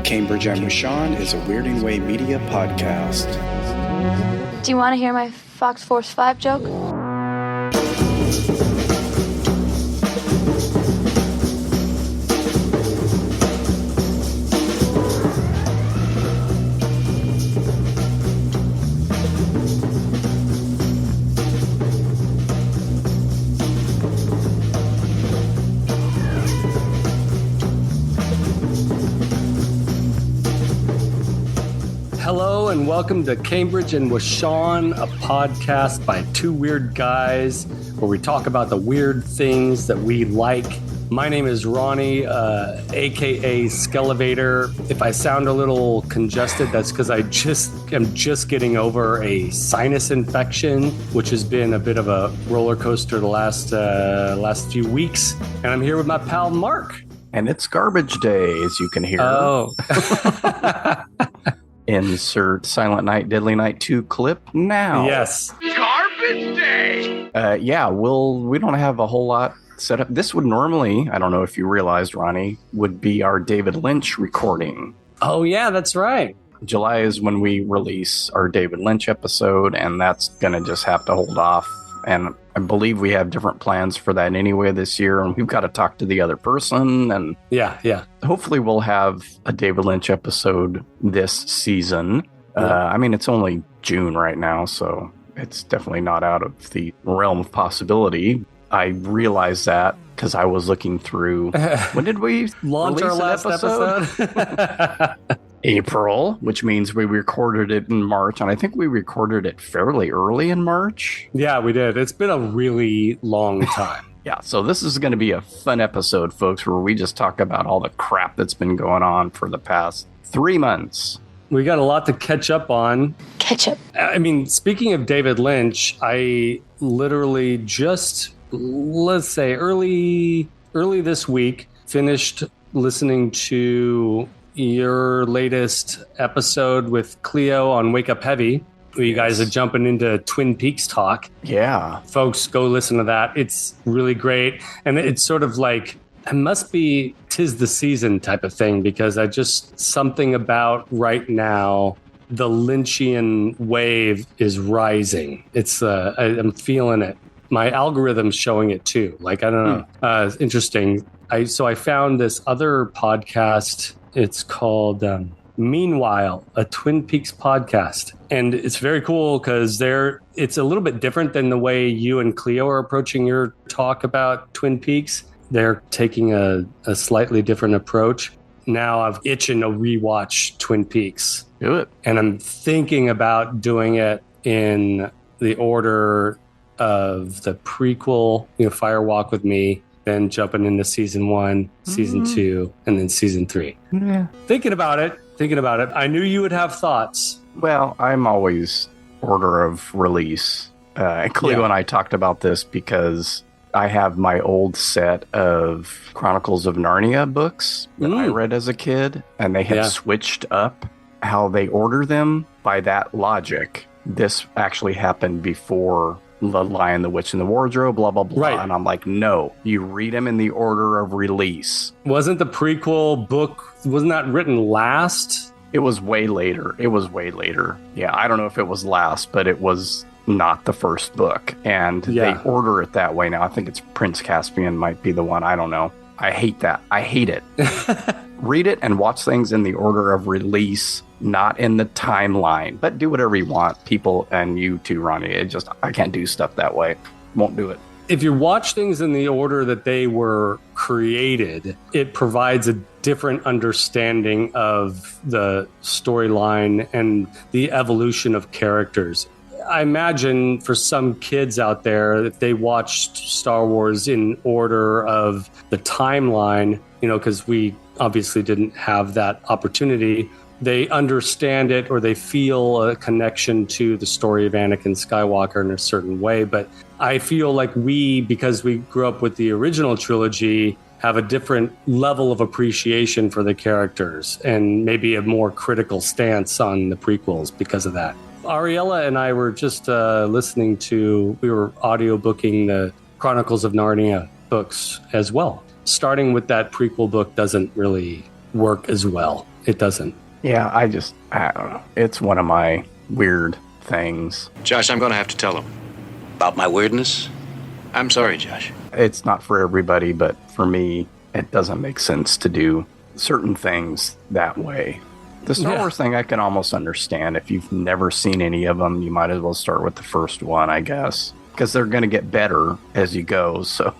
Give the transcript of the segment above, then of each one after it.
Cambridge and with Sean is a Weirding Way Media podcast. Do you want to hear my Fox Force 5 joke? Hello and welcome to Cambridge and with Sean, a podcast by two weird guys where we talk about the weird things that we like. My name is Ronnie, aka Skelevator. If I sound a little congested, that's because I'm just getting over a sinus infection, which has been a bit of a roller coaster the last few weeks. And I'm here with my pal Mark. And it's garbage day, as you can hear. Oh. Insert Silent Night, Deadly Night 2 clip now. Yes. Garbage day! We don't have a whole lot set up. This would normally, I don't know if you realized, Ronnie, would be our David Lynch recording. Oh, yeah, that's right. July is when we release our David Lynch episode, and that's going to just have to hold off. And I believe we have different plans for that anyway this year, and we've got to talk to the other person. And yeah. Hopefully we'll have a David Lynch episode this season. I mean, it's only June right now, so it's definitely not out of the realm of possibility. I realized that because I was looking through. When did we launch our last episode? April, which means we recorded it in March, and I think we recorded it fairly early in March. Yeah, we did. It's been a really long time. Yeah, so this is going to be a fun episode, folks, where we just talk about all the crap that's been going on for the past 3 months. We got a lot to catch up on. Ketchup. I mean, speaking of David Lynch, I literally just, let's say, early this week, finished listening to your latest episode with Cleo on Wake Up Heavy, where you guys are jumping into Twin Peaks talk. Yeah. Folks, go listen to that. It's really great. And it's sort of like, it must be 'tis the season type of thing, because something about right now, the Lynchian wave is rising. It's, I'm feeling it. My algorithm's showing it too. Like, I don't know. It's interesting. So I found this other podcast. It's called Meanwhile, a Twin Peaks podcast. And it's very cool because it's a little bit different than the way you and Cleo are approaching your talk about Twin Peaks. They're taking a slightly different approach. Now I've itching to rewatch Twin Peaks. Do it. And I'm thinking about doing it in the order of the prequel, Fire Walk with Me, then jumping into season 1, season 2, and then season 3. Yeah. Thinking about it. I knew you would have thoughts. Well, I'm always order of release. Cleo and I talked about this because I have my old set of Chronicles of Narnia books that I read as a kid, and they have switched up how they order them. By that logic, this actually happened before The Lion, the Witch, and the Wardrobe, blah, blah, blah. Right. And I'm like, no, you read them in the order of release. Wasn't the prequel book, wasn't that written last? It was way later. Yeah, I don't know if it was last, but it was not the first book. And they order it that way now. I think it's Prince Caspian might be the one. I don't know. I hate that. I hate it. Read it and watch things in the order of release, not in the timeline. But do whatever you want, people, and you too, Ronnie. I can't do stuff that way. Won't do it. If you watch things in the order that they were created, it provides a different understanding of the storyline and the evolution of characters. I imagine for some kids out there, if they watched Star Wars in order of the timeline, because we obviously didn't have that opportunity, they understand it or they feel a connection to the story of Anakin Skywalker in a certain way. But I feel like because we grew up with the original trilogy, have a different level of appreciation for the characters and maybe a more critical stance on the prequels because of that. Ariella and I were just we were audiobooking the Chronicles of Narnia books as well. Starting with that prequel book doesn't really work as well. It doesn't. Yeah, I don't know. It's one of my weird things. Josh, I'm going to have to tell him. About my weirdness? I'm sorry, Josh. It's not for everybody, but for me, it doesn't make sense to do certain things that way. The Star Wars thing, I can almost understand. If you've never seen any of them, you might as well start with the first one, I guess. Because they're going to get better as you go, so...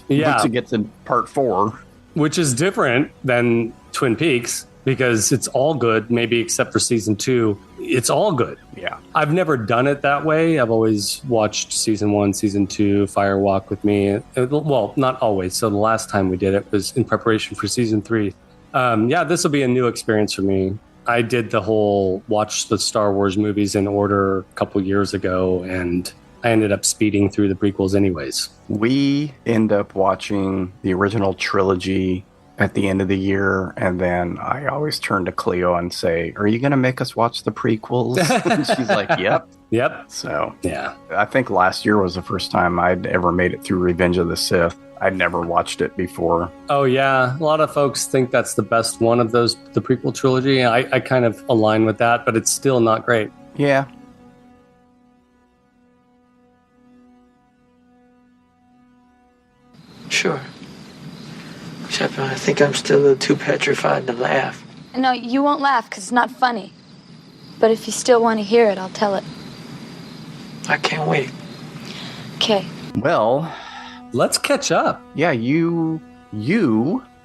Yeah. Once you get to part 4. Which is different than Twin Peaks, because it's all good, maybe except for season 2. It's all good. Yeah. I've never done it that way. I've always watched season 1, season 2, Fire Walk with me. Well, not always. So the last time we did it was in preparation for season 3. This will be a new experience for me. I did the whole watch the Star Wars movies in order a couple years ago, and I ended up speeding through the prequels anyways. We end up watching the original trilogy at the end of the year, and then I always turn to Cleo and say, "Are you going to make us watch the prequels?" And she's like, Yep. So, yeah. I think last year was the first time I'd ever made it through Revenge of the Sith. I'd never watched it before. Oh, yeah. A lot of folks think that's the best one of those, the prequel trilogy. I kind of align with that, but it's still not great. Yeah. Sure. Except I think I'm still a little too petrified to laugh. No, you won't laugh because it's not funny. But if you still want to hear it, I'll tell it. I can't wait. Okay. Well, let's catch up. Yeah, you,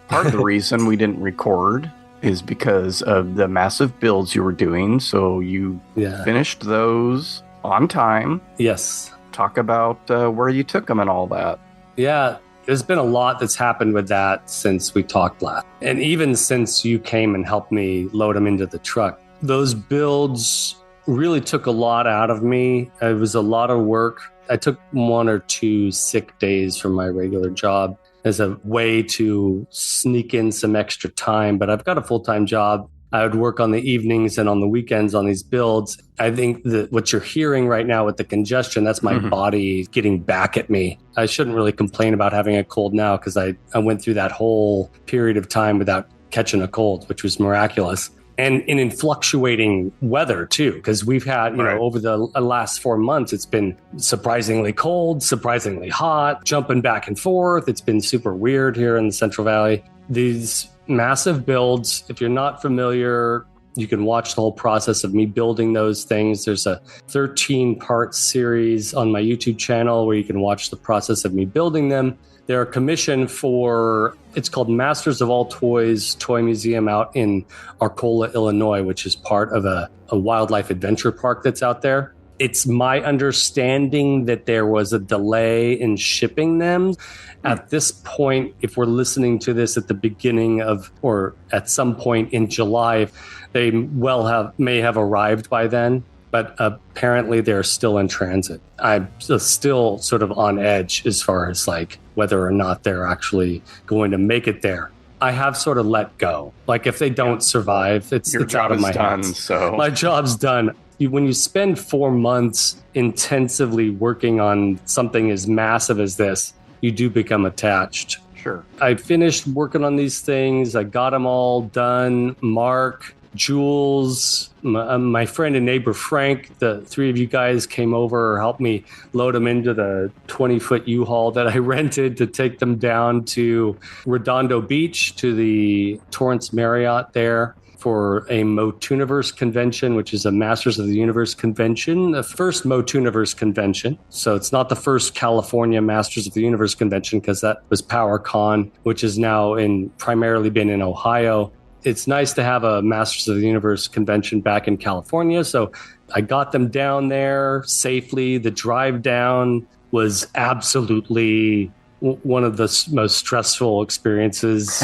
part of the reason we didn't record is because of the massive builds you were doing. So you finished those on time. Yes. Talk about where you took them and all that. Yeah. There's been a lot that's happened with that since we talked last. And even since you came and helped me load them into the truck. Those builds really took a lot out of me. It was a lot of work. I took 1 or 2 sick days from my regular job as a way to sneak in some extra time. But I've got a full-time job. I would work on the evenings and on the weekends on these builds. I think that what you're hearing right now with the congestion, that's my body getting back at me. I shouldn't really complain about having a cold now because I went through that whole period of time without catching a cold, which was miraculous. And in fluctuating weather, too, because we've had, you know, over the last 4 months, it's been surprisingly cold, surprisingly hot, jumping back and forth. It's been super weird here in the Central Valley. These massive builds, if you're not familiar, you can watch the whole process of me building those things. There's a 13-part series on my YouTube channel where you can watch the process of me building them. They're commissioned for, it's called Masters of All Toys Toy Museum out in Arcola, Illinois, which is part of a wildlife adventure park that's out there. It's my understanding that there was a delay in shipping them. At this point, if we're listening to this at the beginning of, or at some point in July, they may have arrived by then. But apparently they're still in transit. I'm still sort of on edge as far as like whether or not they're actually going to make it there. I have sort of let go. Like if they don't survive, it's out of my hands. So my job's done. When you spend 4 months intensively working on something as massive as this, you do become attached. Sure. I finished working on these things. I got them all done. Mark, Jules, my friend and neighbor Frank, the 3 of you guys came over or helped me load them into the 20-foot U-Haul that I rented to take them down to Redondo Beach to the Torrance Marriott there for a Motuniverse convention, which is a Masters of the Universe convention, the first Motuniverse convention. So it's not the first California Masters of the Universe convention because that was PowerCon, which has now primarily been in Ohio. It's nice to have a Masters of the Universe convention back in California. So I got them down there safely. The drive down was absolutely one of the most stressful experiences.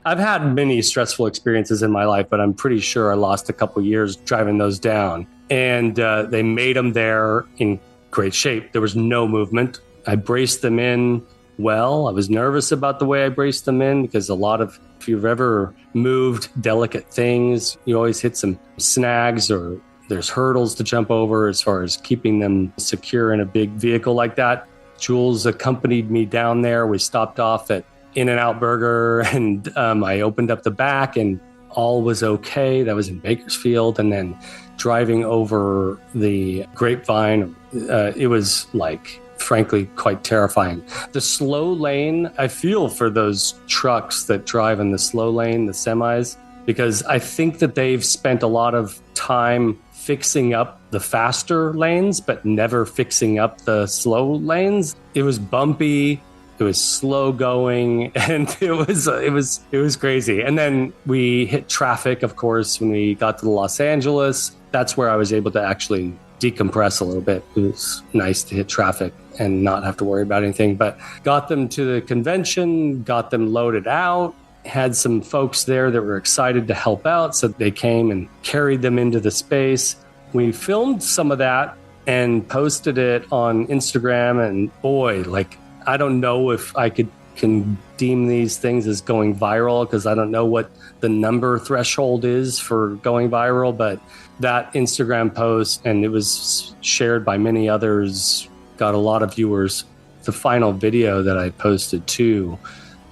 I've had many stressful experiences in my life, but I'm pretty sure I lost a couple years driving those down. And they made them there in great shape. There was no movement. I braced them in well. I was nervous about the way I braced them in because if you've ever moved delicate things, you always hit some snags or there's hurdles to jump over as far as keeping them secure in a big vehicle like that. Jules accompanied me down there. We stopped off at In-N-Out Burger, and I opened up the back and all was okay. That was in Bakersfield. And then driving over the Grapevine, it was like, frankly, quite terrifying. The slow lane, I feel for those trucks that drive in the slow lane, the semis, because I think that they've spent a lot of time fixing up the faster lanes, but never fixing up the slow lanes. It was bumpy. It was slow going, and it was crazy. And then we hit traffic, of course, when we got to Los Angeles. That's where I was able to actually decompress a little bit. It was nice to hit traffic and not have to worry about anything. But got them to the convention, got them loaded out, had some folks there that were excited to help out, so they came and carried them into the space. We filmed some of that and posted it on Instagram, and boy, like, I don't know if I can deem these things as going viral, because I don't know what the number threshold is for going viral, but that Instagram post, and it was shared by many others, got a lot of viewers. The final video that I posted too,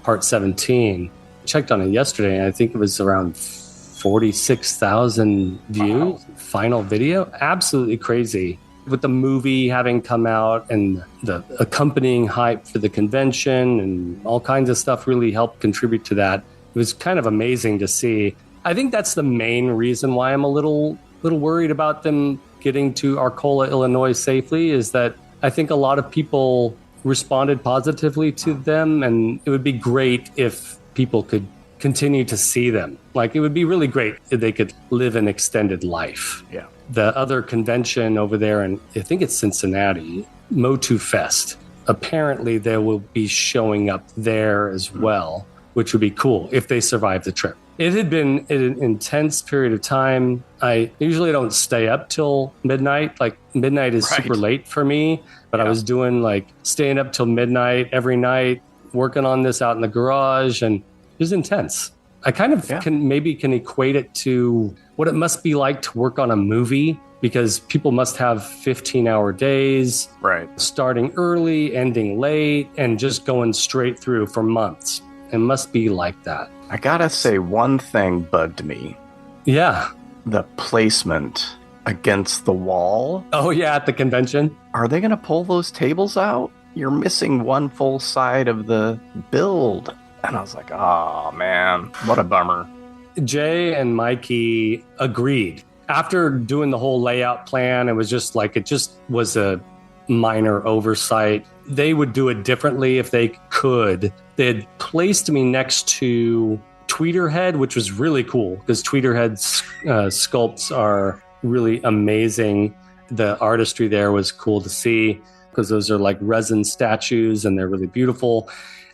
part 17, checked on it yesterday, and I think it was around 46,000 views. Wow. Final video. Absolutely crazy. With the movie having come out and the accompanying hype for the convention and all kinds of stuff really helped contribute to that. It was kind of amazing to see. I think that's the main reason why I'm a little worried about them getting to Arcola, Illinois safely, is that I think a lot of people responded positively to them, and it would be great if people could continue to see them. Like, it would be really great if they could live an extended life. Yeah. The other convention over there, and I think it's Cincinnati, Motu Fest, apparently they will be showing up there as well, which would be cool if they survive the trip. It had been an intense period of time. I usually don't stay up till midnight. Like, midnight is super late for me, but I was doing like staying up till midnight every night, working on this out in the garage, and it was intense. I kind of can equate it to what it must be like to work on a movie, because people must have 15-hour days, right? Starting early, ending late, and just going straight through for months. It must be like that. I gotta say, one thing bugged me. Yeah. The placement against the wall. Oh, yeah, at the convention. Are they going to pull those tables out? You're missing one full side of the build. And I was like, oh, man, what a bummer. Jay and Mikey agreed. After doing the whole layout plan, it just was a minor oversight. They would do it differently if they could. They had placed me next to Tweeterhead, which was really cool, because Tweeterhead's sculpts are really amazing. The artistry there was cool to see, because those are like resin statues and they're really beautiful.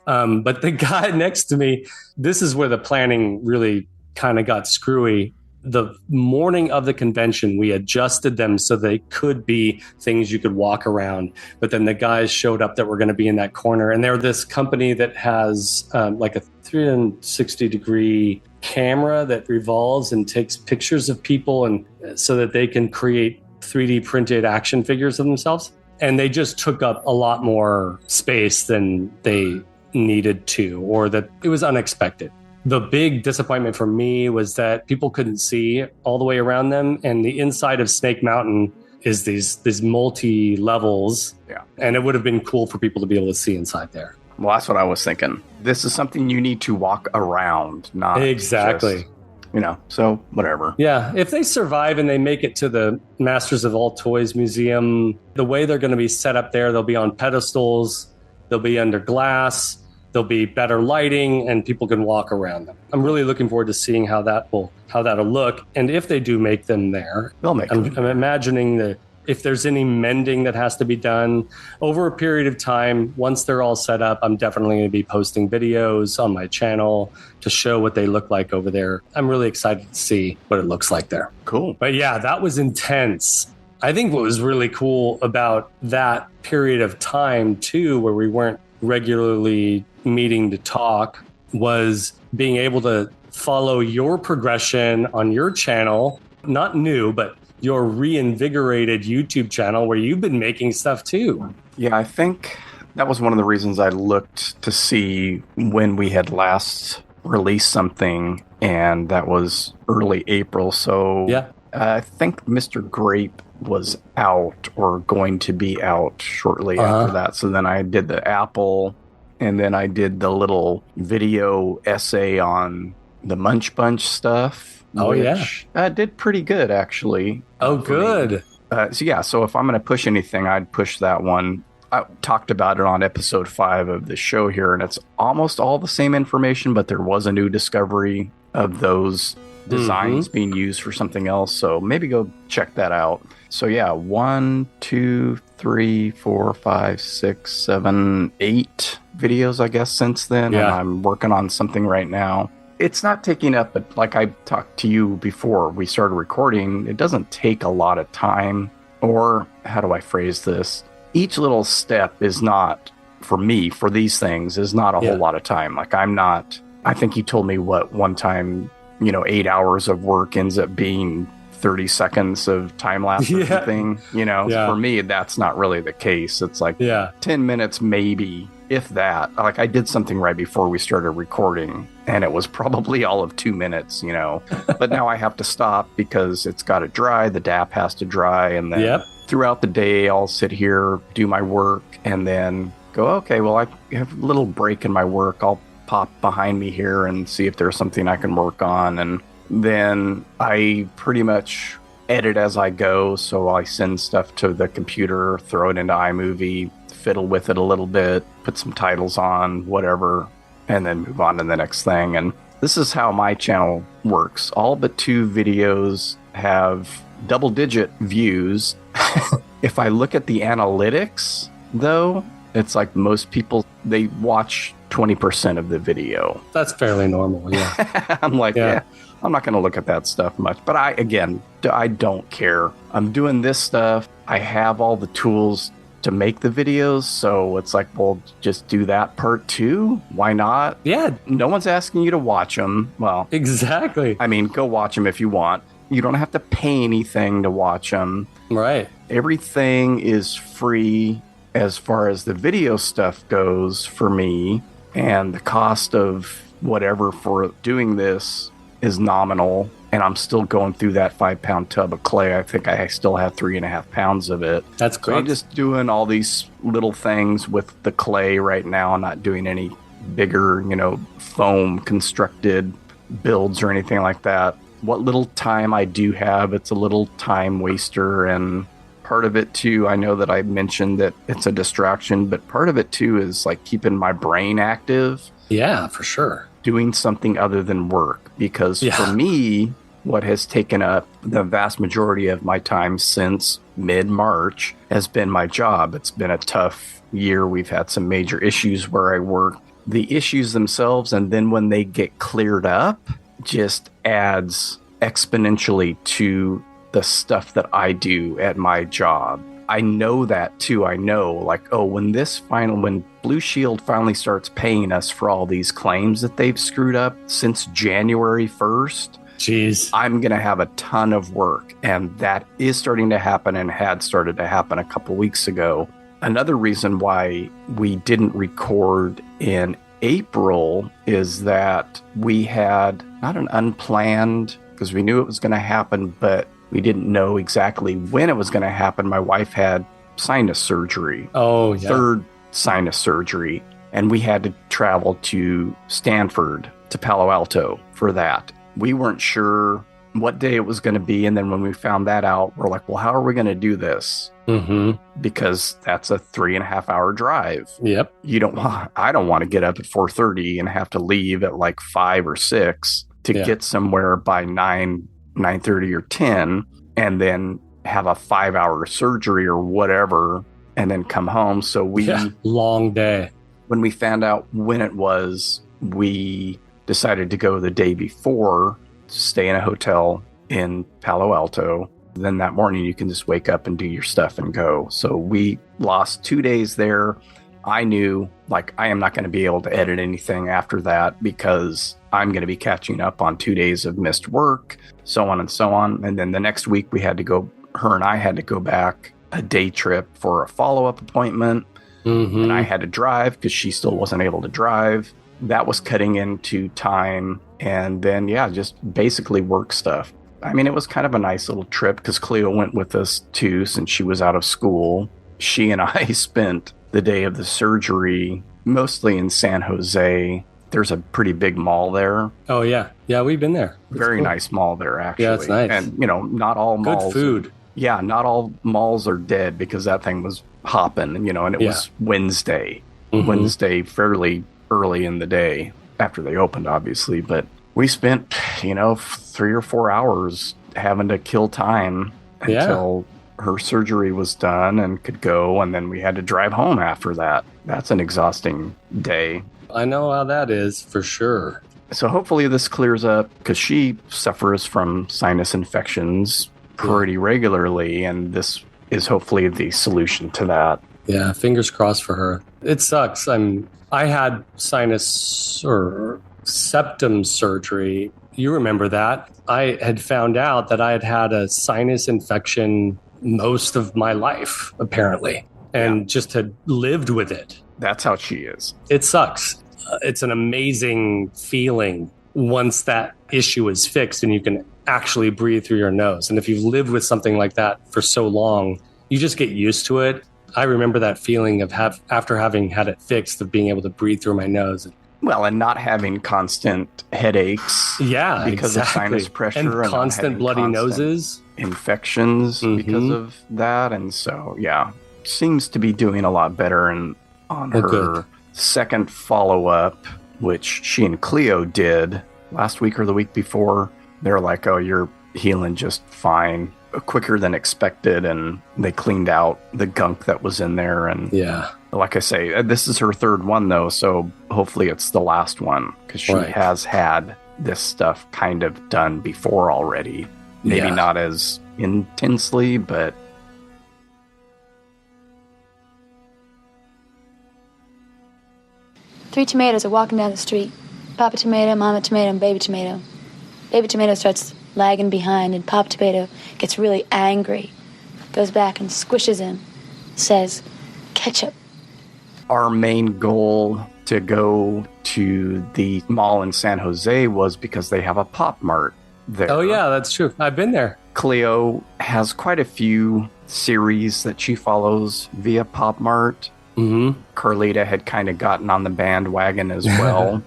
But the guy next to me, this is where the planning really kind of got screwy. The morning of the convention, we adjusted them so they could be things you could walk around. But then the guys showed up that were going to be in that corner. And they're this company that has like a 360-degree camera that revolves and takes pictures of people, and so that they can create 3D printed action figures of themselves. And they just took up a lot more space than they needed to, or that it was unexpected. The big disappointment for me was that people couldn't see all the way around them. And the inside of Snake Mountain is these multi levels. Yeah. And it would have been cool for people to be able to see inside there. Well, that's what I was thinking. This is something you need to walk around, not exactly. Just, so whatever. Yeah. If they survive and they make it to the Masters of All Toys Museum, the way they're going to be set up there, they'll be on pedestals, they'll be under glass. There'll be better lighting, and people can walk around them. I'm really looking forward to seeing how that'll look. And if they do make them there, they'll make them. I'm imagining that if there's any mending that has to be done over a period of time, once they're all set up, I'm definitely going to be posting videos on my channel to show what they look like over there. I'm really excited to see what it looks like there. Cool. But yeah, that was intense. I think what was really cool about that period of time too, where we weren't regularly meeting to talk, was being able to follow your progression on your channel, not new, but your reinvigorated YouTube channel where you've been making stuff too. Yeah, I think That was one of the reasons I looked to see when we had last released something, and that was early April. So Yeah. I think Mr. Grape was out or going to be out shortly after that. So then I did the Apple, and then I did the little video essay on the Munch Bunch stuff. Oh, which did pretty good, actually. Oh, good. So if I'm going to push anything, I'd push that one. I talked about it on episode 5 of the show here, and it's almost all the same information, but there was a new discovery of those designs being used for something else. So maybe go check that out. So yeah, 1, 2, 3, 4, 5, 6, 7, 8 videos, I guess, since then. Yeah. And I'm working on something right now. It's not taking up, but like I talked to you before we started recording, it doesn't take a lot of time. Or how do I phrase this? Each little step is not, for me, for these things, is not a whole lot of time. Like I think you told me one time, 8 hours of work ends up being 30 seconds of time lapse or something. For me, that's not really the case. It's like 10 minutes, maybe, if that. Like I did something right before we started recording, and it was probably all of 2 minutes, but now I have to stop because it's got to dry. The DAP has to dry. And then throughout the day, I'll sit here, do my work, and then go, okay, well, I have a little break in my work. I'll pop behind me here and see if there's something I can work on. And then I pretty much edit as I go. So I send stuff to the computer, throw it into iMovie, fiddle with it a little bit, put some titles on, whatever, and then move on to the next thing. And this is how my channel works. All but 2 videos have double-digit views. If I look at the analytics, though, it's like most people, they watch 20% of the video. That's fairly normal, yeah. I'm like, I'm not going to look at that stuff much. But I don't care. I'm doing this stuff. I have all the tools to make the videos. So it's like, well, just do that part too. Why not? Yeah. No one's asking you to watch them. Well, exactly. I mean, go watch them if you want. You don't have to pay anything to watch them. Right. Everything is free as far as the video stuff goes for me. And the cost of whatever for doing this is nominal. And I'm still going through that 5-pound tub of clay. I think I still have 3.5 pounds of it. That's great. So I'm just doing all these little things with the clay right now. I'm not doing any bigger, foam constructed builds or anything like that. What little time I do have, it's a little time waster. And part of it too, I know that I mentioned that it's a distraction, but part of it too is like keeping my brain active. Yeah, for sure. Doing something other than work. Because for me, what has taken up the vast majority of my time since mid-March has been my job. It's been a tough year. We've had some major issues where I work. The issues themselves, and then when they get cleared up, just adds exponentially to the stuff that I do at my job. I know that too. I know, like, when Blue Shield finally starts paying us for all these claims that they've screwed up since January 1st, jeez, I'm going to have a ton of work. And that is starting to happen and had started to happen a couple weeks ago. Another reason why we didn't record in April is that we had not an unplanned, because we knew it was going to happen, but we didn't know exactly when it was going to happen. My wife had sinus surgery. Oh, yeah. 3rd sinus surgery. And we had to travel to Stanford, to Palo Alto for that. We weren't sure what day it was going to be. And then when we found that out, we're like, well, how are we going to do this? Mm-hmm. Because that's a 3.5-hour drive. Yep. I don't want to get up at 4:30 and have to leave at like 5 or 6 to get somewhere by 9:30 or 10, and then have a 5-hour surgery or whatever, and then come home. So long day. When we found out when it was, we decided to go the day before, stay in a hotel in Palo Alto. Then that morning you can just wake up and do your stuff and go. So we lost 2 days there. I knew, like, I am not going to be able to edit anything after that because I'm going to be catching up on 2 days of missed work, so on and so on. And then the next week her and I had to go back a day trip for a follow-up appointment. And I had to drive because she still wasn't able to drive. That was cutting into time. And then, just basically work stuff. I mean, it was kind of a nice little trip because Cleo went with us too since she was out of school. She and I spent the day of the surgery mostly in San Jose. There's a pretty big mall there. Oh, yeah. Yeah, we've been there. Very nice mall there, actually. Yeah, it's nice. And, not all malls. Good food. Not all malls are dead because that thing was hopping, and it was Wednesday. Wednesday, fairly early in the day after they opened, obviously. But we spent, 3 or 4 hours having to kill time until her surgery was done and could go. And then we had to drive home after that. That's an exhausting day. I know how that is for sure. So hopefully this clears up because she suffers from sinus infections pretty regularly. And this is hopefully the solution to that. Yeah, fingers crossed for her. It sucks. I had sinus or septum surgery. You remember that? I had found out that I had had a sinus infection most of my life, apparently, and just had lived with it. That's how she is. It sucks. It's an amazing feeling once that issue is fixed and you can actually breathe through your nose. And if you've lived with something like that for so long, you just get used to it. I remember that feeling of after having had it fixed, of being able to breathe through my nose. Well, and not having constant headaches. Yeah, because of sinus pressure. And constant bloody noses. Infections because of that. And so, seems to be doing a lot better. And on her second follow-up, which she and Cleo did last week or the week before, they're like, oh, you're healing just fine, quicker than expected. And they cleaned out the gunk that was in there. And like I say, this is her third one, though, so hopefully it's the last one, because she has had this stuff kind of done before already. Maybe not as intensely, but... Three tomatoes are walking down the street. Papa Tomato, Mama Tomato, and Baby Tomato. Baby Tomato starts lagging behind, and Papa Tomato gets really angry. Goes back and squishes him. Says, "Ketchup." Our main goal to go to the mall in San Jose was because they have a Pop Mart there. Oh, yeah, that's true. I've been there. Cleo has quite a few series that she follows via Pop Mart. Carlita had kind of gotten on the bandwagon as well.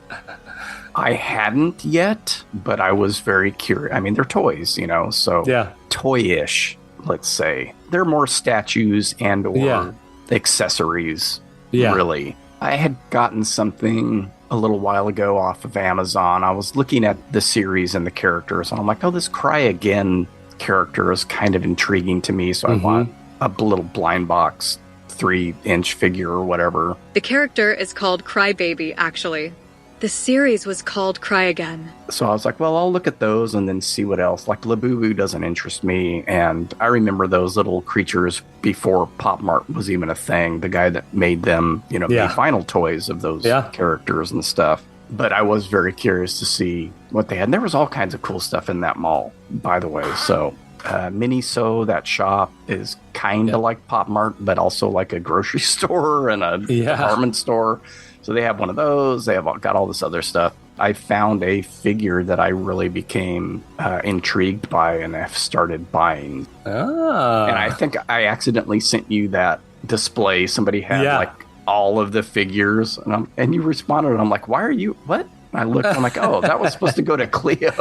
I hadn't yet, but I was very curious. I mean, they're toys, so toy-ish, let's say. They're more statues and or accessories, really. I had gotten something a little while ago off of Amazon. I was looking at the series and the characters, and I'm like, oh, this Cry Again character is kind of intriguing to me, so I bought a little blind box 3-inch figure or whatever. The character is called Crybaby, actually. The series was called Cry Again. So I was like, well, I'll look at those and then see what else. Like, Labubu doesn't interest me, and I remember those little creatures before Pop Mart was even a thing. The guy that made them, made final toys of those characters and stuff. But I was very curious to see what they had. And there was all kinds of cool stuff in that mall, by the way. So Miniso, that shop, is kind of like Pop Mart, but also like a grocery store and a department store. So they have one of those. They have got all this other stuff. I found a figure that I really became intrigued by, and I've started buying. And I think I accidentally sent you that display. Somebody had like all of the figures, and you responded. And I'm like, "Why are you? What?" And I looked. I'm like, "Oh, that was supposed to go to Cleo."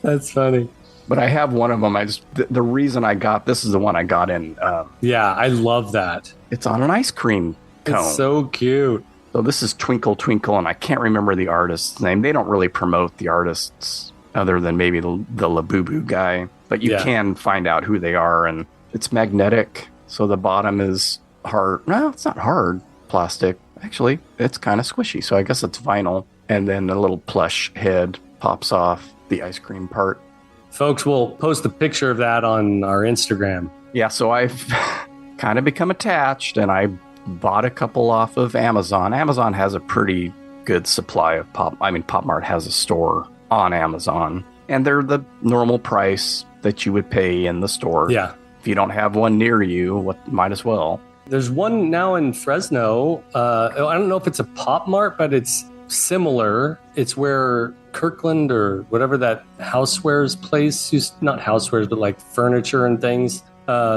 That's funny. But I have one of them. The reason I got this is the one I got in. I love that. It's on an ice cream cone. It's so cute. So this is Twinkle Twinkle, and I can't remember the artist's name. They don't really promote the artists other than maybe the Labubu guy. But you can find out who they are, and it's magnetic. So the bottom is hard. No, it's not hard plastic. Actually, it's kind of squishy. So I guess it's vinyl. And then a little plush head pops off the ice cream part. Folks, we'll post a picture of that on our Instagram. Yeah, so I've kind of become attached, and I bought a couple off of Amazon. Amazon has a pretty good supply of Pop Mart has a store on Amazon, and they're the normal price that you would pay in the store. Yeah. If you don't have one near you, might as well. There's one now in Fresno. I don't know if it's a Pop Mart, but it's similar. It's where Kirkland or whatever that housewares place not housewares, but like furniture and things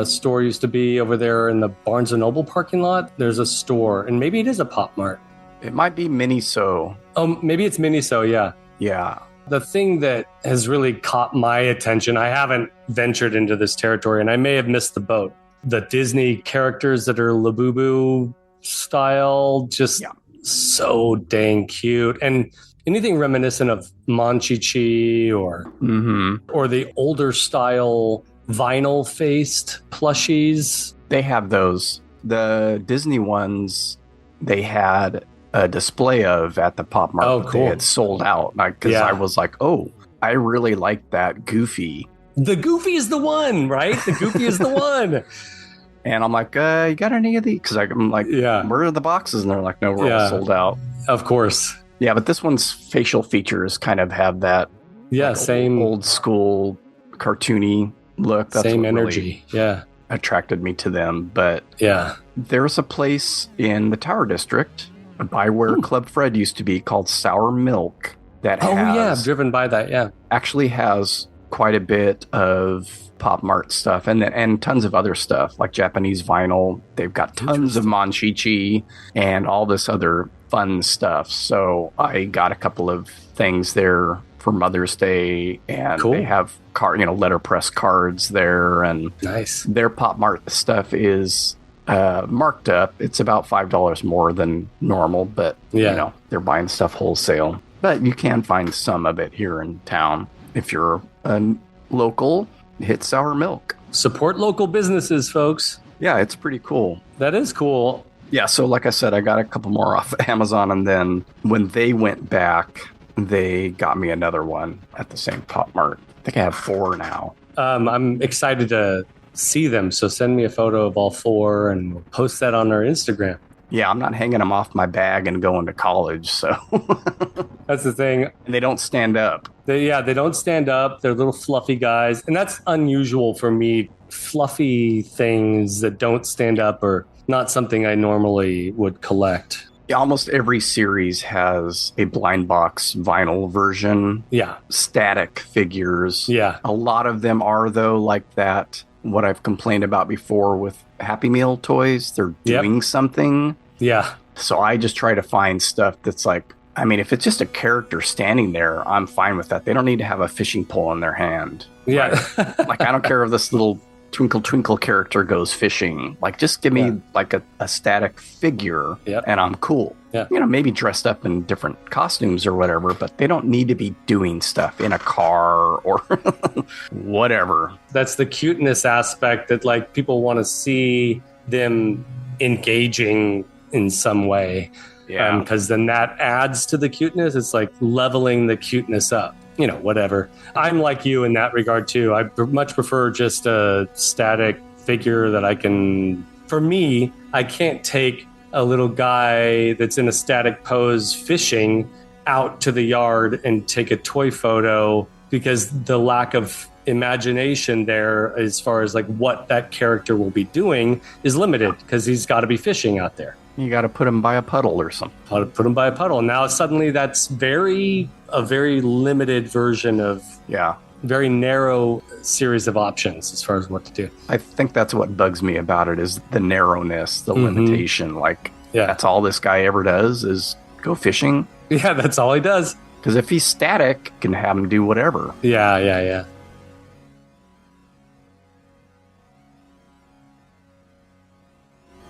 store used to be over there in the Barnes & Noble parking lot. There's a store, and maybe it is a Pop Mart. It might be Miniso. Oh, maybe it's Miniso, yeah. Yeah. The thing that has really caught my attention, I haven't ventured into this territory, and I may have missed the boat. The Disney characters that are Labubu style, just so dang cute. And anything reminiscent of Monchichi or the older style vinyl-faced plushies. They have those. The Disney ones, they had a display of at the Pop Mart. Oh, cool. They had sold out. Because I was like, oh, I really like that Goofy. The Goofy is the one, right? The Goofy is the one. And I'm like, you got any of these? Because I'm like, where are the boxes? And they're like, no, we're all sold out. Of course. Yeah, but this one's facial features kind of have that same old school cartoony look. That's same what energy. Really attracted me to them. But there's a place in the Tower District by where Club Fred used to be called Sour Milk that I've driven by that. Actually has quite a bit of Pop Mart stuff and tons of other stuff like Japanese vinyl. They've got tons of Monchichi and all this other fun stuff. So I got a couple of things there for Mother's Day, and they have letterpress cards there, and their Pop Mart stuff is marked up. It's about $5 more than normal, but they're buying stuff wholesale. But you can find some of it here in town if you're a local. Hit Sour Milk. Support local businesses, folks. Yeah, it's pretty cool. That is cool. Yeah, so like I said, I got a couple more off Amazon, and then when they went back, they got me another one at the same Pop Mart. I think I have 4 now. I'm excited to see them, so send me a photo of all 4, and we'll post that on our Instagram. Yeah, I'm not hanging them off my bag and going to college, so... That's the thing. And they don't stand up. They don't stand up. They're little fluffy guys. And that's unusual for me. Fluffy things that don't stand up are not something I normally would collect. Yeah, almost every series has a blind box vinyl version. Yeah. Static figures. Yeah. A lot of them are, though, like that, what I've complained about before with Happy Meal toys. They're doing something. Yeah. So I just try to find stuff that's like, I mean, if it's just a character standing there, I'm fine with that. They don't need to have a fishing pole in their hand. Yeah. Right? Like, I don't care if this little twinkle twinkle character goes fishing. Like, just give me like a static figure and I'm cool. Yeah. Maybe dressed up in different costumes or whatever, but they don't need to be doing stuff in a car or whatever. That's the cuteness aspect that like people want to see them engaging in some way. Yeah. Because then that adds to the cuteness. It's like leveling the cuteness up. Whatever. I'm like you in that regard too. I much prefer just a static figure that I can... For me, I can't take a little guy that's in a static pose fishing out to the yard and take a toy photo because the lack of imagination there as far as like what that character will be doing is limited because he's got to be fishing out there. You got to put him by a puddle or something. Put him by a puddle. And now suddenly that's a very limited version of very narrow series of options as far as what to do. I think that's what bugs me about it is the narrowness, the limitation. Like, that's all this guy ever does is go fishing. Yeah, that's all he does. Because if he's static, you can have him do whatever. Yeah.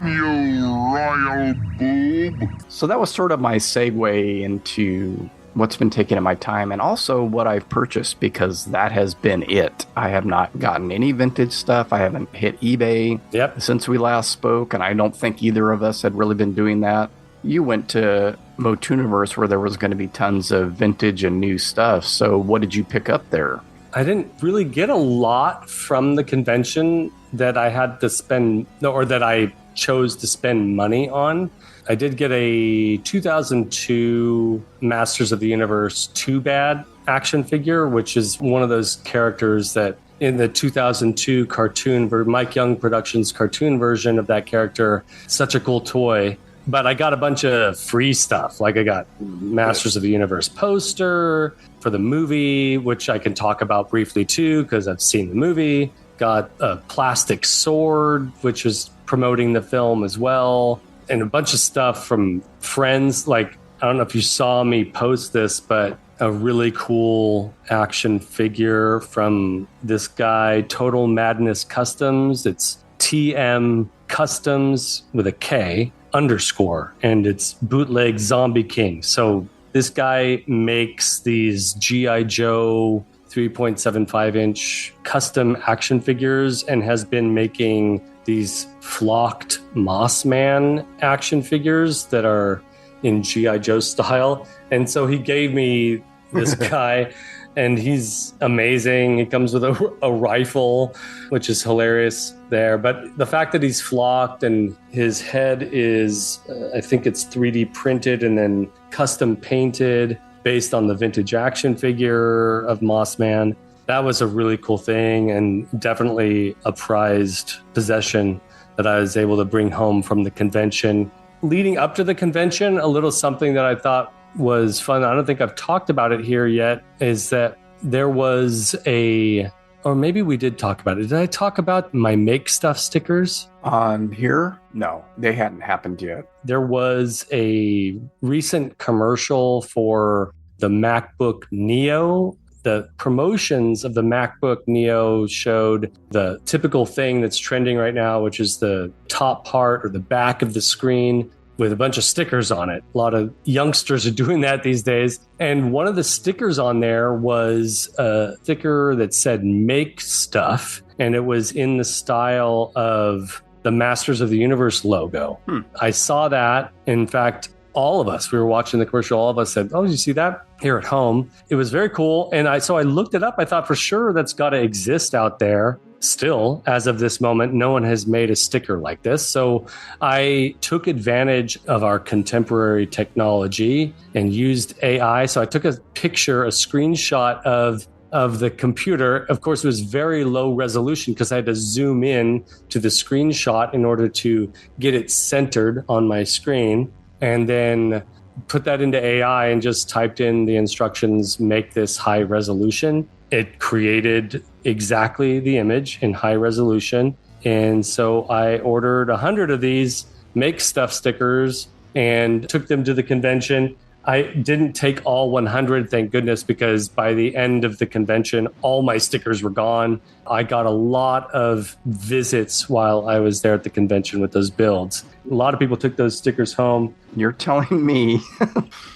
You royal boob. So that was sort of my segue into what's been taking up my time and also what I've purchased because that has been it. I have not gotten any vintage stuff. I haven't hit eBay since we last spoke, and I don't think either of us had really been doing that. You went to Motooniverse where there was going to be tons of vintage and new stuff. So what did you pick up there? I didn't really get a lot from the convention that I had to spend or that I chose to spend money on. I did get a 2002 Masters of the Universe 2 Bad action figure, which is one of those characters that in the 2002 cartoon, Mike Young Productions cartoon version of that character. Such a cool toy. But I got a bunch of free stuff. Like I got Masters of the Universe poster for the movie, which I can talk about briefly too, because I've seen the movie. Got a plastic sword, which is promoting the film as well. And a bunch of stuff from friends. Like, I don't know if you saw me post this, but a really cool action figure from this guy, Total Madness Customs. It's TM Customs with a K _ and it's bootleg Zombie King. So this guy makes these G.I. Joe 3.75 inch custom action figures and has been making these flocked Moss Man action figures that are in G.I. Joe style. And so he gave me this guy and he's amazing. He comes with a rifle, which is hilarious there. But the fact that he's flocked and his head is, I think it's 3D printed and then custom painted based on the vintage action figure of Moss Man, that was a really cool thing and definitely a prized possession that I was able to bring home from the convention. Leading up to the convention, a little something that I thought was fun, I don't think I've talked about it here yet, is that there was or maybe we did talk about it. Did I talk about my Make Stuff stickers? On here? No, they hadn't happened yet. There was a recent commercial for the MacBook Neo. The promotions of the MacBook Neo showed the typical thing that's trending right now, which is the top part or the back of the screen with a bunch of stickers on it. A lot of youngsters are doing that these days. And one of the stickers on there was a sticker that said Make Stuff, and it was in the style of the Masters of the Universe logo. I saw that. In fact, all of us, we were watching the commercial, all of us said, oh, did you see that here at home? It was very cool. And so I looked it up. I thought for sure that's got to exist out there. Still, as of this moment, no one has made a sticker like this. So I took advantage of our contemporary technology and used AI. So I took a picture, a screenshot of the computer. Of course, it was very low resolution because I had to zoom in to the screenshot in order to get it centered on my screen. And then put that into AI and just typed in the instructions, make this high resolution. It created exactly the image in high resolution. And so I ordered 100 of these Make Stuff stickers and took them to the convention. I didn't take all 100, thank goodness, because by the end of the convention, all my stickers were gone. I got a lot of visits while I was there at the convention with those builds. A lot of people took those stickers home. You're telling me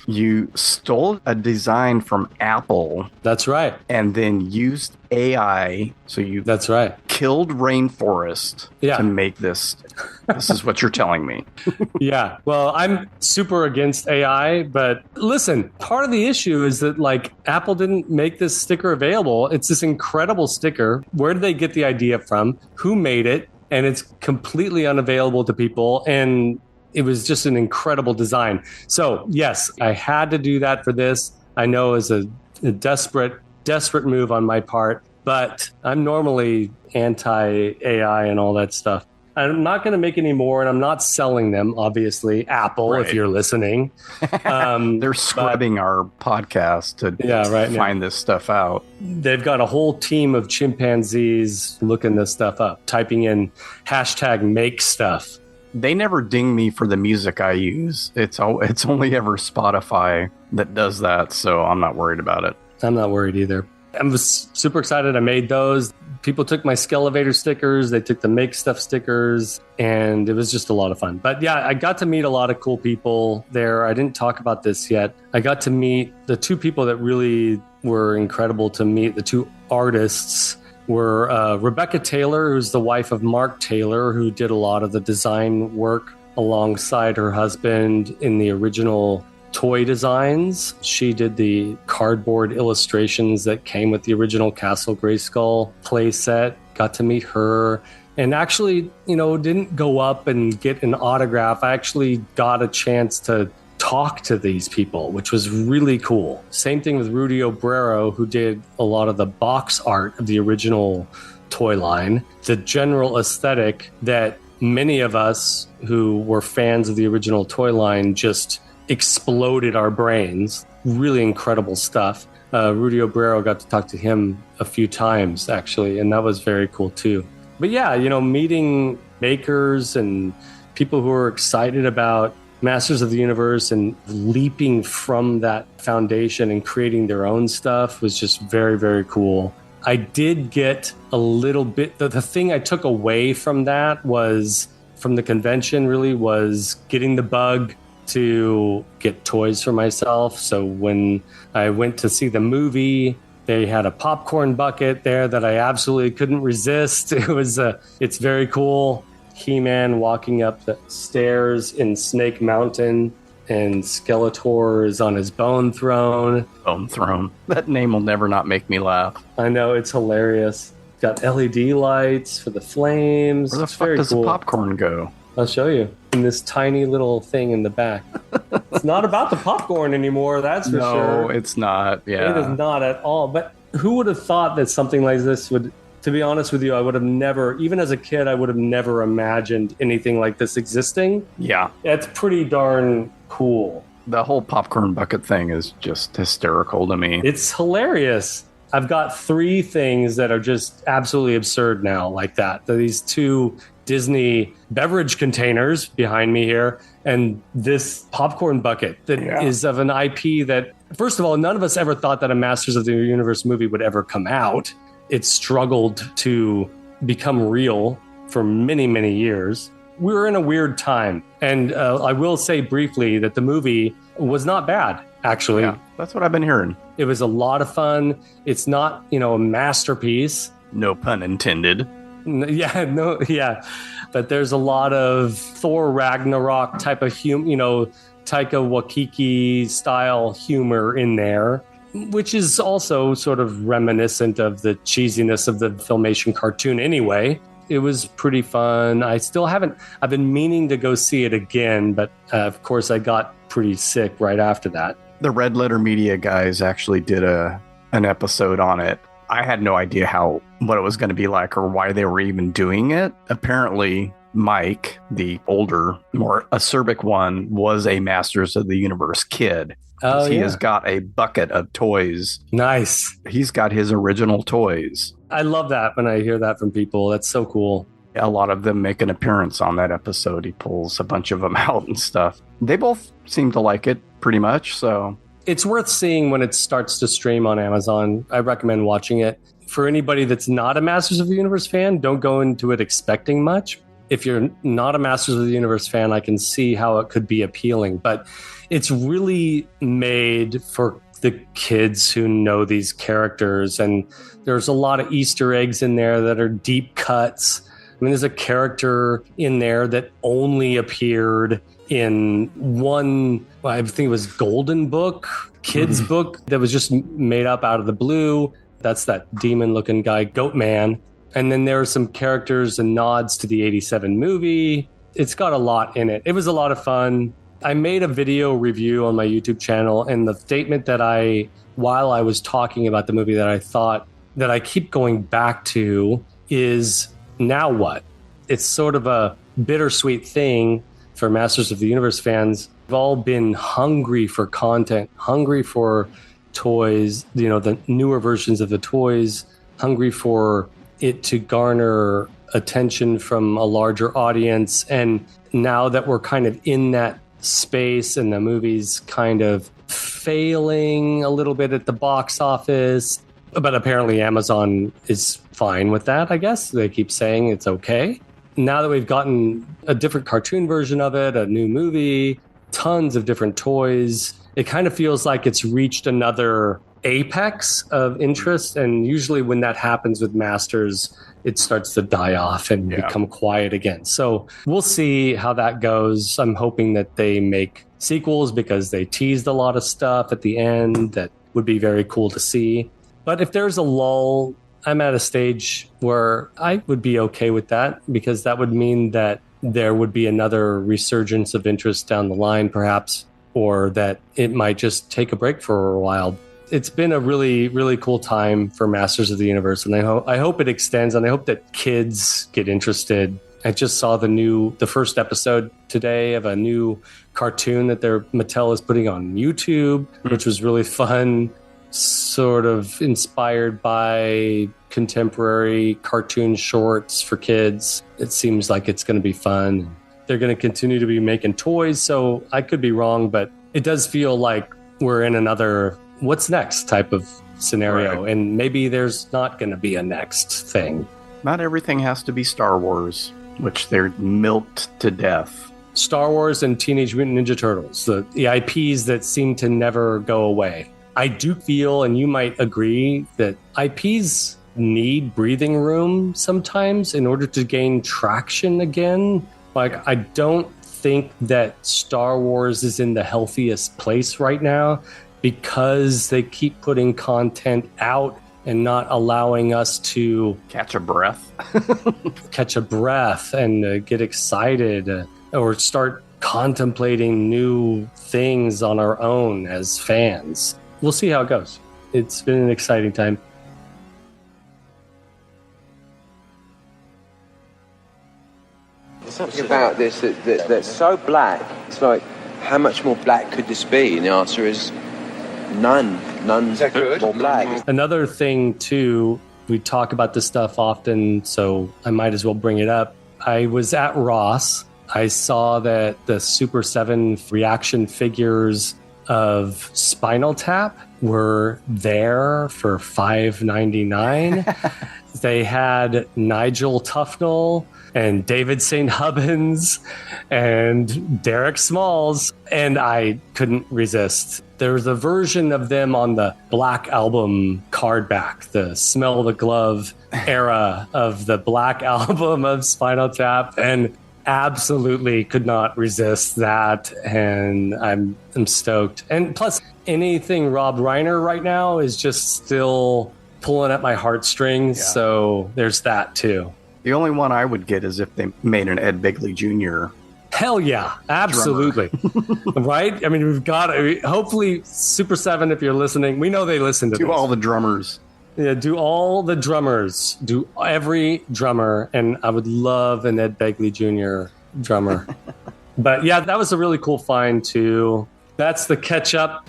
you stole a design from Apple. That's right. And then used AI. So you That's right. Killed rainforest to make this. This is what you're telling me. Yeah. Well, I'm super against AI, but listen, part of the issue is that like Apple didn't make this sticker available. It's this incredible sticker. Where did they get the idea from? Who made it? And it's completely unavailable to people. And it was just an incredible design. So yes, I had to do that for this. I know it's a desperate move on my part, but I'm normally anti-AI and all that stuff. I'm not going to make any more, and I'm not selling them, obviously. Apple, if you're listening. They're scrubbing our podcast to find this stuff out. They've got a whole team of chimpanzees looking this stuff up, typing in #MakeStuff. They never ding me for the music I use. It's only ever Spotify that does that, so I'm not worried about it. I'm not worried either. I was super excited. I made those. People took my Skelevator stickers. They took the Make Stuff stickers, and it was just a lot of fun. But yeah, I got to meet a lot of cool people there. I didn't talk about this yet. I got to meet the two people that really were incredible to meet. The two artists were Rebecca Taylor, who's the wife of Mark Taylor, who did a lot of the design work alongside her husband in the original toy designs. She did the cardboard illustrations that came with the original Castle Grayskull play set. Got to meet her and actually, didn't go up and get an autograph. I actually got a chance to talk to these people, which was really cool. Same thing with Rudy Obrero, who did a lot of the box art of the original toy line. The general aesthetic that many of us who were fans of the original toy line just exploded our brains. Really incredible stuff. Rudy Obrero, got to talk to him a few times, actually, and that was very cool, too. But yeah, meeting makers and people who are excited about Masters of the Universe and leaping from that foundation and creating their own stuff was just very, very cool. I did get a little bit, the thing I took away from that was, from the convention really, was getting the bug to get toys for myself. So when I went to see the movie, they had a popcorn bucket there that I absolutely couldn't resist. It's very cool. He-Man walking up the stairs in Snake Mountain, and Skeletor is on his Bone Throne. Bone Throne. That name will never not make me laugh. I know, it's hilarious. Got LED lights for the flames. Where the fuck does the popcorn go? I'll show you. In this tiny little thing in the back. It's not about the popcorn anymore, that's for sure. No, it's not. Yeah. It is not at all. But who would have thought that something like this would... To be honest with you, I would have never, even as a kid, I would have never imagined anything like this existing. Yeah. It's pretty darn cool. The whole popcorn bucket thing is just hysterical to me. It's hilarious. I've got 3 things that are just absolutely absurd now, like that. These 2 Disney beverage containers behind me here, and this popcorn bucket that is of an IP that, first of all, none of us ever thought that a Masters of the Universe movie would ever come out. It struggled to become real for many, many years. We were in a weird time. And I will say briefly that the movie was not bad, actually. Yeah, that's what I've been hearing. It was a lot of fun. It's not, a masterpiece. No pun intended. Yeah. But there's a lot of Thor Ragnarok type of Taika Waititi style humor in there, which is also sort of reminiscent of the cheesiness of the Filmation cartoon anyway. It was pretty fun. I've been meaning to go see it again, but of course I got pretty sick right after that. The Red Letter Media guys actually did an episode on it. I had no idea what it was going to be like or why they were even doing it. Apparently, Mike, the older, more acerbic one, was a Masters of the Universe kid. He has got a bucket of toys. Nice. He's got his original toys. I love that when I hear that from people. That's so cool. A lot of them make an appearance on that episode. He pulls a bunch of them out and stuff. They both seem to like it pretty much, so... It's worth seeing when it starts to stream on Amazon. I recommend watching it. For anybody that's not a Masters of the Universe fan, don't go into it expecting much. If you're not a Masters of the Universe fan, I can see how it could be appealing. But it's really made for the kids who know these characters. And there's a lot of Easter eggs in there that are deep cuts. I mean, there's a character in there that only appeared in one, I think it was Golden Book, kids book that was just made up out of the blue. That's that demon looking guy, Goat Man. And then there are some characters and nods to the 87 movie. It's got a lot in it. It was a lot of fun. I made a video review on my YouTube channel, and the statement that while I was talking about the movie that I thought that I keep going back to is, now what? It's sort of a bittersweet thing for Masters of the Universe fans. We've all been hungry for content, hungry for toys, the newer versions of the toys, hungry for it to garner attention from a larger audience. And now that we're kind of in that space and the movie's kind of failing a little bit at the box office, but apparently Amazon is fine with that, I guess. They keep saying it's okay. Now that we've gotten a different cartoon version of it, a new movie, tons of different toys, it kind of feels like it's reached another apex of interest. And usually when that happens with Masters, it starts to die off and become quiet again. So we'll see how that goes. I'm hoping that they make sequels because they teased a lot of stuff at the end that would be very cool to see. But if there's a lull, I'm at a stage where I would be okay with that, because that would mean that there would be another resurgence of interest down the line, perhaps. or that it might just take a break for a while. It's been a really, really cool time for Masters of the Universe, and I hope it extends, and I hope that kids get interested. I just saw the first episode today of a new cartoon that Mattel is putting on YouTube, which was really fun, sort of inspired by contemporary cartoon shorts for kids. It seems like it's going to be fun. They're going to continue to be making toys, so I could be wrong, but it does feel like we're in another what's next type of scenario, right. And maybe there's not going to be a next thing. Not everything has to be Star Wars, which they're milked to death. Star Wars and Teenage Mutant Ninja Turtles, the IPs that seem to never go away. I do feel, and you might agree, that IPs need breathing room sometimes in order to gain traction again. Like, I don't think that Star Wars is in the healthiest place right now because they keep putting content out and not allowing us to catch a breath and get excited or start contemplating new things on our own as fans. We'll see how it goes. It's been an exciting time. There's something about this that's so black. It's like, how much more black could this be? And the answer is none. None's more black. Another thing, too, we talk about this stuff often, so I might as well bring it up. I was at Ross. I saw that the Super 7 reaction figures of Spinal Tap were there for $5.99. They had Nigel Tufnell and David St. Hubbins and Derek Smalls, and I couldn't resist. There was a version of them on the Black Album card back, the Smell the Glove era of the Black Album of Spinal Tap, and absolutely could not resist that, and I'm stoked. And plus, anything Rob Reiner right now is just still pulling at my heartstrings, so there's that too. The only one I would get is if they made an Ed Begley Jr. Hell yeah, absolutely. Right? I mean, we've got, hopefully, Super 7, if you're listening, we know they listen to this. Do all the drummers. Yeah, do all the drummers. Do every drummer. And I would love an Ed Begley Jr. drummer. But yeah, that was a really cool find, too. That's the Ketchup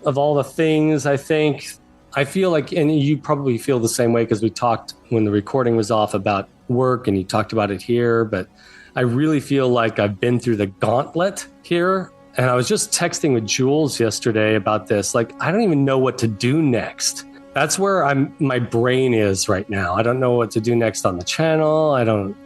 of all the things, I think. I feel like, and you probably feel the same way because we talked when the recording was off about work and you talked about it here, but I really feel like I've been through the gauntlet here. And I was just texting with Jules yesterday about this. Like, I don't even know what to do next. That's where my brain is right now. I don't know what to do next on the channel.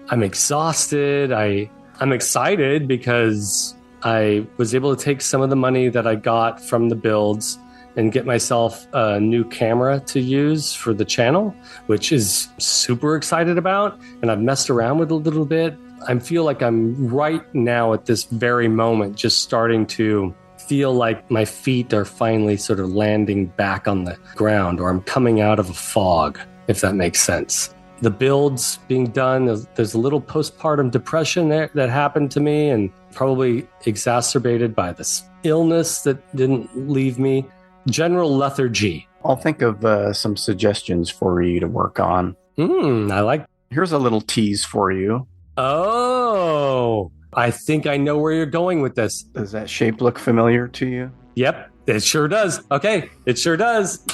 I'm exhausted. I'm excited because I was able to take some of the money that I got from the builds and get myself a new camera to use for the channel, which is super excited about. And I've messed around with it a little bit. I feel like I'm right now at this very moment just starting to feel like my feet are finally sort of landing back on the ground, or I'm coming out of a fog, if that makes sense. The builds being done, there's a little postpartum depression there that happened to me, and probably exacerbated by this illness that didn't leave me. General lethargy. I'll think of some suggestions for you to work on. I like. Here's a little tease for you. Oh, I think I know where you're going with this. Does that shape look familiar to you? Yep, it sure does. Okay, it sure does.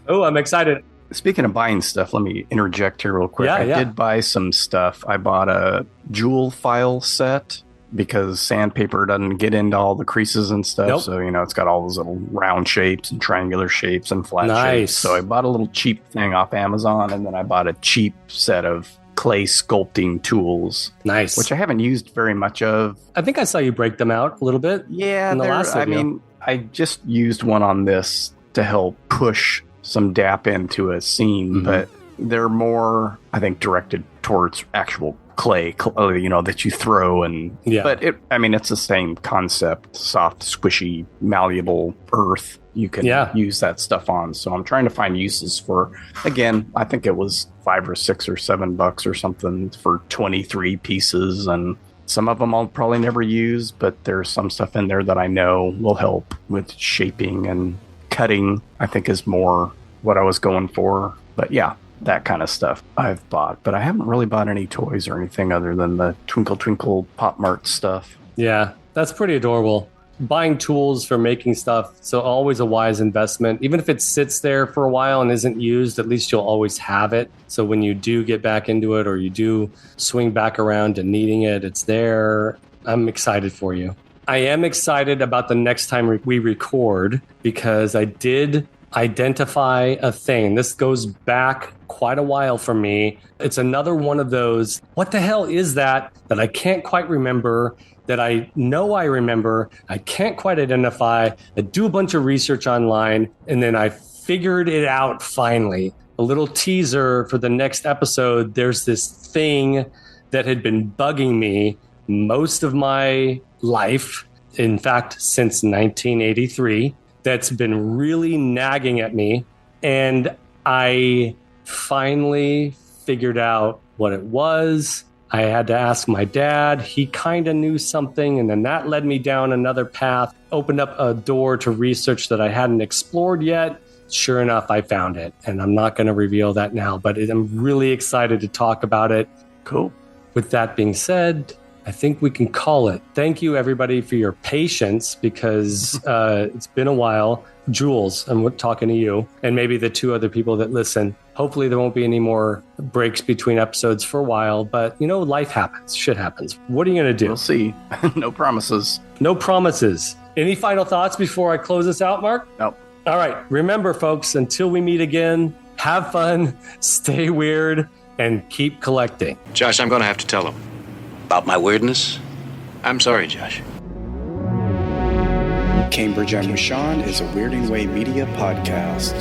Oh, I'm excited. Speaking of buying stuff, let me interject here real quick. I did buy some stuff. I bought a jewel file set because sandpaper doesn't get into all the creases and stuff. Nope. So, it's got all those little round shapes and triangular shapes and flat shapes. So I bought a little cheap thing off Amazon, and then I bought a cheap set of clay sculpting tools. Nice. Which I haven't used very much of. I think I saw you break them out a little bit. Yeah, in the last video. I just used one on this to help push some DAP into a seam, but they're more, I think, directed towards actual clay, that you throw. And but it's the same concept: soft, squishy, malleable earth. You can use that stuff on. So I'm trying to find uses for. Again, I think it was $5 or $6 or $7 or something for 23 pieces, and Some of them I'll probably never use, but there's some stuff in there that I know will help with shaping and cutting, I think is more what I was going for. But yeah, that kind of stuff I've bought. But I haven't really bought any toys or anything other than the Twinkle Twinkle Pop Mart stuff. Yeah, that's pretty adorable. Buying tools for making stuff, so always a wise investment. Even if it sits there for a while and isn't used, at least you'll always have it. So when you do get back into it or you do swing back around to needing it, it's there. I'm excited for you. I am excited about the next time we record because I did identify a thing. This goes back quite a while for me. It's another one of those, what the hell is that I can't quite remember, that I know I remember, I can't quite identify. I do a bunch of research online, and then I figured it out finally. A little teaser for the next episode. There's this thing that had been bugging me most of my life, in fact, since 1983, that's been really nagging at me. And I finally figured out what it was. I had to ask my dad. He kind of knew something, and then that led me down another path, opened up a door to research that I hadn't explored yet. Sure enough, I found it, and I'm not going to reveal that now, but I'm really excited to talk about it. Cool. With that being said, I think we can call it. Thank you, everybody, for your patience, because it's been a while. Jules, I'm talking to you, and maybe the two other people that listen. Hopefully there won't be any more breaks between episodes for a while, but life happens. Shit happens. What are you going to do? We'll see. No promises. No promises. Any final thoughts before I close this out, Mark? Nope. All right. Remember, folks, until we meet again, have fun, stay weird, and keep collecting. Josh, I'm going to have to tell him. About my weirdness? I'm sorry, Josh. Cambridge and Rashawn is a Weirding Way Media podcast.